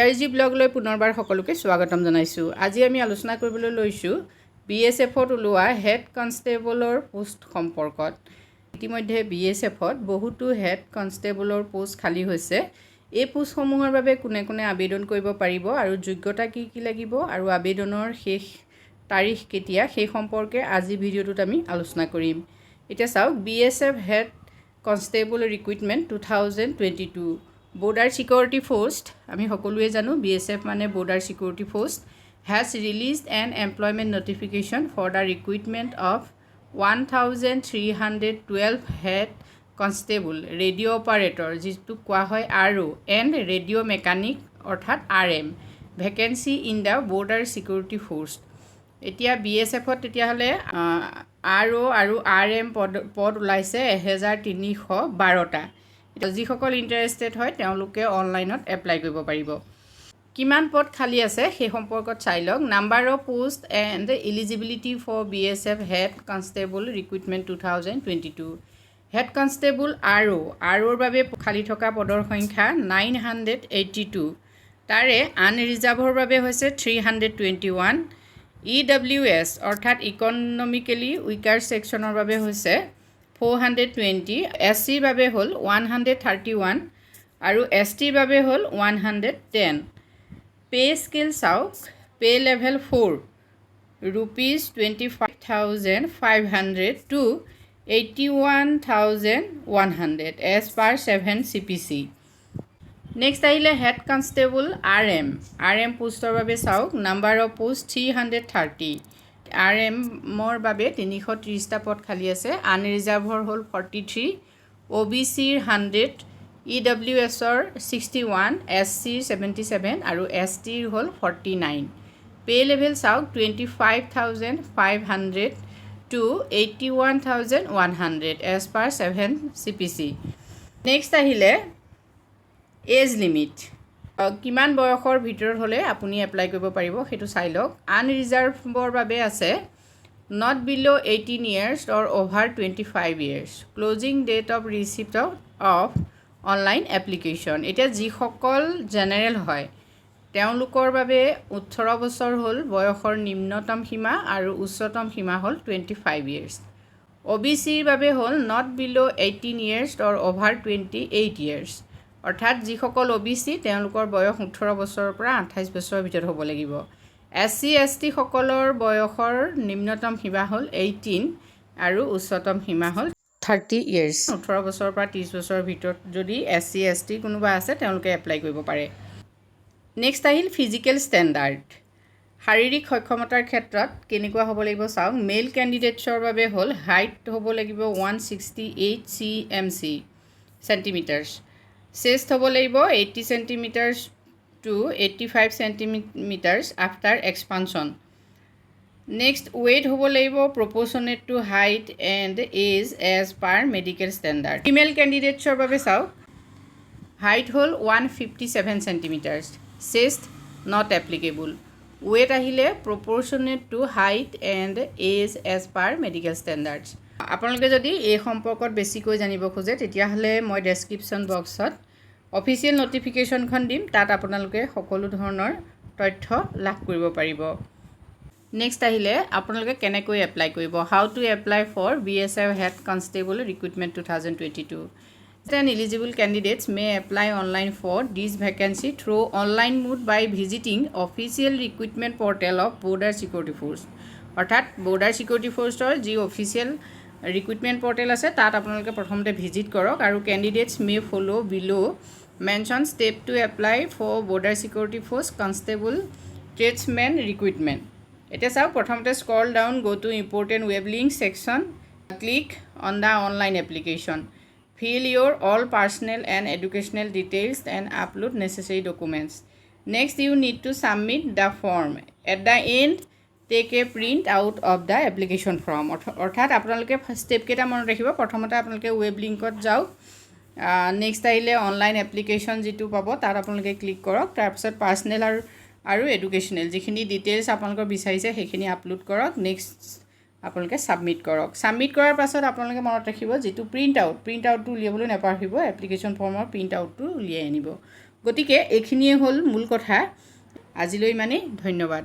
IG blog লৈ পুনৰবাৰ সকলোকে স্বাগতম জনাইছোঁ। আজি আমি আলোচনা কৰিবলৈ লৈছোঁ BSFত ওলোৱা হেড কনষ্টেবলৰ পোষ্ট সম্পৰ্কত। ইতিমধ্যে BSFত বহুতো হেড কনষ্টেবলৰ পোষ্ট খালী হৈছে। এই পোষ্টসমূহৰ বাবে কোনে কোনে আবেদন কৰিব পাৰিব আৰু যোগ্যতা কি কি লাগিব আৰু আবেদনৰ শেষ তাৰিখ কেতিয়া সেই সম্পৰ্কে আজি ভিডিঅ'টোত আমি আলোচনা কৰিম। এতিয়া চাওক, BSF head constable recruitment 2022 border security force, আমি সকলোৱে জানো BSF মানে border security force, has released an employment notification for the recruitment of 1312 head constable, radio operator যিটো কোৱা হয় RO and radio mechanic অৰ্থাৎ RM vacancy in the border security force। এতিয়া BSFত তেতিয়াহ'লে RO আৰু RM পদ ওলাইছে 1312টা। যিসকল ইণ্টাৰেষ্টেড হয় তেওঁলোকে অনলাইনত এপ্লাই কৰিব পাৰিব। কিমান পদ খালী আছে সেই সম্পৰ্কত চাই লওক। Number of post and eligibility for BSF head constable recruitment 2022। Head constable ROৰ বাবে খালী থকা পদৰ সংখ্যা 982। তাৰে আনৰিজাৰ্ভৰ বাবে হৈছে 321। EWS অৰ্থাৎ ইকনমিকেলি উইকাৰ ছেকশ্যনৰ বাবে হৈছে 420, SCৰ বাবে হ'ল 131 আৰু STৰ বাবে হ'ল 110। পে স্কেল চাওক, pay level 4 ₹25,500 to 81,100 as per 7 CPC। Next আহিলে হেড কনষ্টেবল RM পোষ্টৰ বাবে চাওক, নাম্বাৰ অফ পোষ্ট 330। RMৰ বাবে 330টা পদ খালী আছে। আনৰিজাৰ্ভৰ হ'ল 43, OBCৰ 100, EWSৰ 61, SCৰ 77 আৰু STৰ হ'ল 49। পে লেভেল চাওক, 25,500 to 81,100 as per 7 CPC। Next আহিলে এজ লিমিট, কিমান বয়সৰ ভিতৰত হ'লে আপুনি এপ্লাই কৰিব পাৰিব সেইটো চাই লওক। আনৰিজাৰ্ভৰ বাবে আছে not below 18 years or over 25 years, closing date of receipt of online application। এতিয়া যিসকল জেনেৰেল হয় তেওঁলোকৰ বাবে 18 বছৰ হ'ল বয়সৰ নিম্নতম সীমা আৰু উচ্চতম সীমা হ'ল 25 years। OBCৰ বাবে হ'ল not below 18 years or over 28 years, অৰ্থাৎ যিসকল OBC তেওঁলোকৰ বয়স 18 বছৰৰ পৰা 28 বছৰৰ ভিতৰত হ'ব লাগিব। SC ST সকলৰ বয়সৰ নিম্নতম সীমা হ'ল 18 আৰু উচ্চতম সীমা হ'ল 30 years। 18 বছৰৰ পৰা 30 বছৰৰ ভিতৰত যদি SC ST কোনোবা আছে তেওঁলোকে এপ্লাই কৰিব পাৰে। নেক্সট আহিল ফিজিকেল ষ্টেণ্ডাৰ্ড, শাৰীৰিক সক্ষমতাৰ ক্ষেত্ৰত কেনেকুৱা হ'ব লাগিব চাওক। মেল কেণ্ডিডেটছৰ বাবে হ'ল হাইট হ'ব লাগিব 168 চেণ্টিমিটাৰ্ছ, চেষ্ট হ'ব লাগিব 80 centimetres to 85 centimetres after expansion. Next weight হ'ব লাগিব proportionate to height and age as per medical standard. Female কেণ্ডিডেটছৰ বাবে চাওক, হাইট হ'ল 157 চেণ্টিমিটাৰ্ছ, চেষ্ট নট এপ্লিকেবল। ৱেইট আহিলে proportionate to height and age as per medical standards. আপোনালোকে যদি এই সম্পৰ্কত বেছিকৈ জানিব খোজে তেতিয়াহ'লে মই ডেছক্ৰিপশ্যন বক্সত অফিচিয়েল ন'টিফিকেশ্যনখন দিম, তাত আপোনালোকে সকলো ধৰণৰ তথ্য লাভ কৰিব পাৰিব। নেক্সট আহিলে আপোনালোকে কেনেকৈ এপ্লাই কৰিব, how to apply for BSF head constable recruitment 2022। Then eligible candidates may apply online for this vacancy through online mode by visiting official recruitment portal of border security force। অৰ্থাৎ border security ফ'ৰ্চৰ যি official recruitment portal আছে তাত আপোনালোকে প্ৰথমতে visit কৰক আৰু candidates may follow' below' mention step to apply for border security force constable tradesmen recruitment. এতিয়া চাওক, প্ৰথমতে scroll down, go to important web link section, click on the online application, fill your all personal and educational details and upload necessary documents. Next you need to submit the form. At the end take a print out of the application form। অৰ্থাৎ আপোনালোকে step কেইটা মনত ৰাখিব। প্ৰথমতে আপোনালোকে web লিংকত যাওক, next আহিলে অনলাইন এপ্লিকেশ্যন যিটো পাব তাত আপোনালোকে ক্লিক কৰক, তাৰপিছত পাৰ্চনেল আৰু এডুকেশ্যনেল যিখিনি ডিটেইলছ আপোনালোকৰ বিচাৰিছে সেইখিনি আপলোড কৰক। নেক্সট আপোনালোকে ছাবমিট কৰক। ছাবমিট কৰাৰ পাছত আপোনালোকে মনত ৰাখিব যিটো প্ৰিণ্ট আউটটো উলিয়াবলৈ নাপাহৰিব, এপ্লিকেশ্যন ফৰ্মৰ প্ৰিণ্ট আউটটো উলিয়াই আনিব। গতিকে এইখিনিয়ে হ'ল মূল কথা আজিলৈ ইমানেই ধন্যবাদ